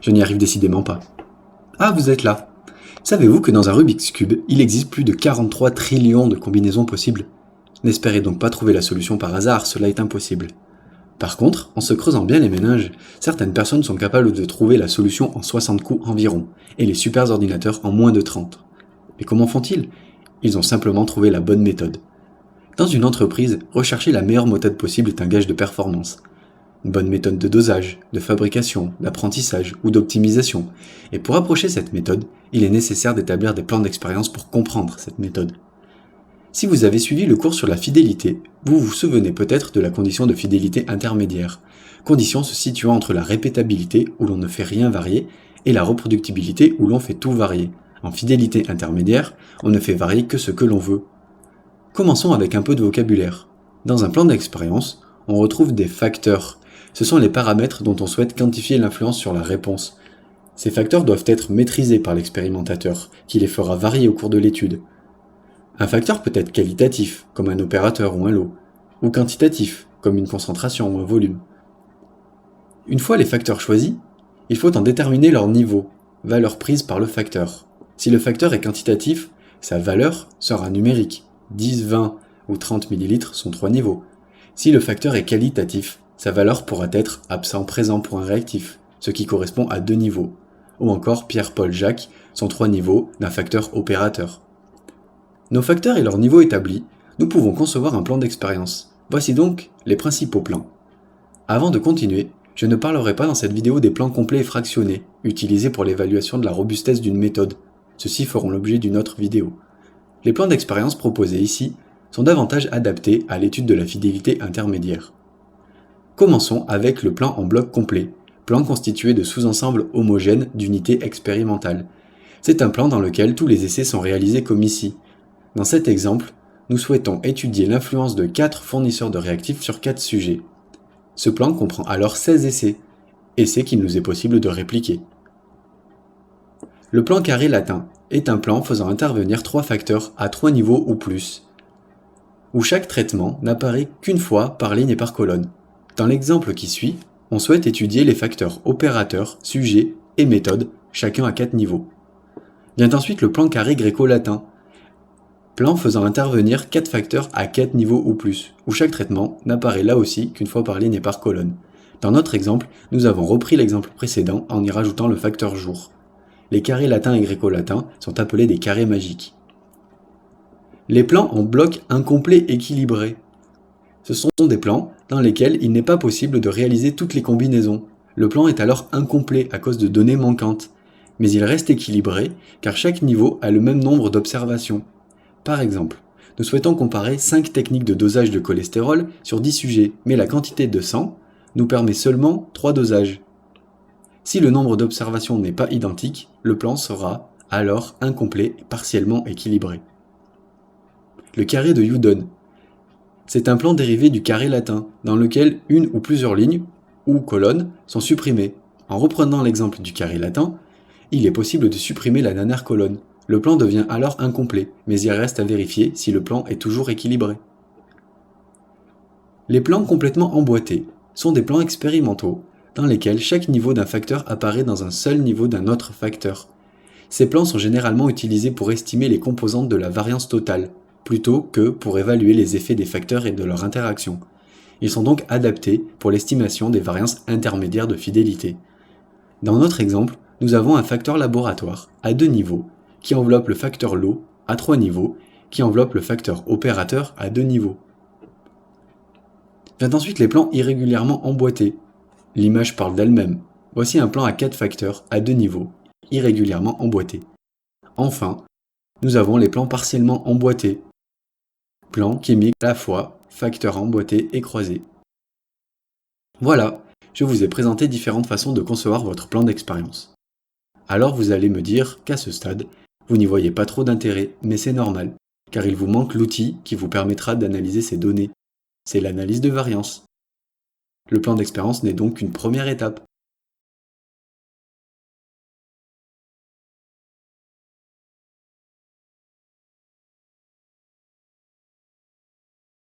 Je n'y arrive décidément pas. Ah, vous êtes là. Savez-vous que dans un Rubik's Cube, il existe plus de 43 trillions de combinaisons possibles? N'espérez donc pas trouver la solution par hasard, cela est impossible. Par contre, en se creusant bien les méninges, certaines personnes sont capables de trouver la solution en 60 coups environ, et les super ordinateurs en moins de 30. Mais comment font-ils? Ils ont simplement trouvé la bonne méthode. Dans une entreprise, rechercher la meilleure méthode possible est un gage de performance. Une bonne méthode de dosage, de fabrication, d'apprentissage ou d'optimisation. Et pour approcher cette méthode, il est nécessaire d'établir des plans d'expérience pour comprendre cette méthode. Si vous avez suivi le cours sur la fidélité, vous vous souvenez peut-être de la condition de fidélité intermédiaire, condition se situant entre la répétabilité où l'on ne fait rien varier et la reproductibilité où l'on fait tout varier. En fidélité intermédiaire, on ne fait varier que ce que l'on veut. Commençons avec un peu de vocabulaire. Dans un plan d'expérience, on retrouve des facteurs. Ce sont les paramètres dont on souhaite quantifier l'influence sur la réponse. Ces facteurs doivent être maîtrisés par l'expérimentateur, qui les fera varier au cours de l'étude. Un facteur peut être qualitatif, comme un opérateur ou un lot, ou quantitatif, comme une concentration ou un volume. Une fois les facteurs choisis, il faut en déterminer leur niveau, valeur prise par le facteur. Si le facteur est quantitatif, sa valeur sera numérique. 10, 20 ou 30 ml sont 3 niveaux. Si le facteur est qualitatif, sa valeur pourra être absent-présent pour un réactif, ce qui correspond à 2 niveaux. Ou encore Pierre, Paul, Jacques sont 3 niveaux d'un facteur opérateur. Nos facteurs et leurs niveaux établis, nous pouvons concevoir un plan d'expérience. Voici donc les principaux plans. Avant de continuer, je ne parlerai pas dans cette vidéo des plans complets et fractionnés, utilisés pour l'évaluation de la robustesse d'une méthode. Ceux-ci feront l'objet d'une autre vidéo. Les plans d'expérience proposés ici sont davantage adaptés à l'étude de la fidélité intermédiaire. Commençons avec le plan en bloc complet, plan constitué de sous-ensembles homogènes d'unités expérimentales. C'est un plan dans lequel tous les essais sont réalisés comme ici. Dans cet exemple, nous souhaitons étudier l'influence de 4 fournisseurs de réactifs sur 4 sujets. Ce plan comprend alors 16 essais qu'il nous est possible de répliquer. Le plan carré latin est un plan faisant intervenir 3 facteurs à 3 niveaux ou plus, où chaque traitement n'apparaît qu'une fois par ligne et par colonne. Dans l'exemple qui suit, on souhaite étudier les facteurs opérateurs, sujets et méthodes, chacun à 4 niveaux. Vient ensuite le plan carré gréco-latin, plan faisant intervenir 4 facteurs à 4 niveaux ou plus, où chaque traitement n'apparaît là aussi qu'une fois par ligne et par colonne. Dans notre exemple, nous avons repris l'exemple précédent en y rajoutant le facteur jour. Les carrés latins et gréco-latins sont appelés des carrés magiques. Les plans en bloc incomplet équilibré. Ce sont des plans dans lesquels il n'est pas possible de réaliser toutes les combinaisons. Le plan est alors incomplet à cause de données manquantes, mais il reste équilibré car chaque niveau a le même nombre d'observations. Par exemple, nous souhaitons comparer 5 techniques de dosage de cholestérol sur 10 sujets, mais la quantité de sang nous permet seulement 3 dosages. Si le nombre d'observations n'est pas identique, le plan sera alors incomplet et partiellement équilibré. Le carré de Youdon. C'est un plan dérivé du carré latin, dans lequel une ou plusieurs lignes, ou colonnes, sont supprimées. En reprenant l'exemple du carré latin, il est possible de supprimer la dernière colonne. Le plan devient alors incomplet, mais il reste à vérifier si le plan est toujours équilibré. Les plans complètement emboîtés sont des plans expérimentaux dans lesquels chaque niveau d'un facteur apparaît dans un seul niveau d'un autre facteur. Ces plans sont généralement utilisés pour estimer les composantes de la variance totale, plutôt que pour évaluer les effets des facteurs et de leur interaction. Ils sont donc adaptés pour l'estimation des variances intermédiaires de fidélité. Dans notre exemple, nous avons un facteur laboratoire à 2 niveaux, qui enveloppe le facteur lot à 3 niveaux, qui enveloppe le facteur opérateur à 2 niveaux. Vient ensuite les plans irrégulièrement emboîtés. L'image parle d'elle-même. Voici un plan à 4 facteurs à 2 niveaux, irrégulièrement emboîtés. Enfin, nous avons les plans partiellement emboîtés. Plan qui mixe à la fois facteurs emboîtés et croisés. Voilà, je vous ai présenté différentes façons de concevoir votre plan d'expérience. Alors vous allez me dire qu'à ce stade, vous n'y voyez pas trop d'intérêt, mais c'est normal, car il vous manque l'outil qui vous permettra d'analyser ces données. C'est l'analyse de variance. Le plan d'expérience n'est donc qu'une première étape.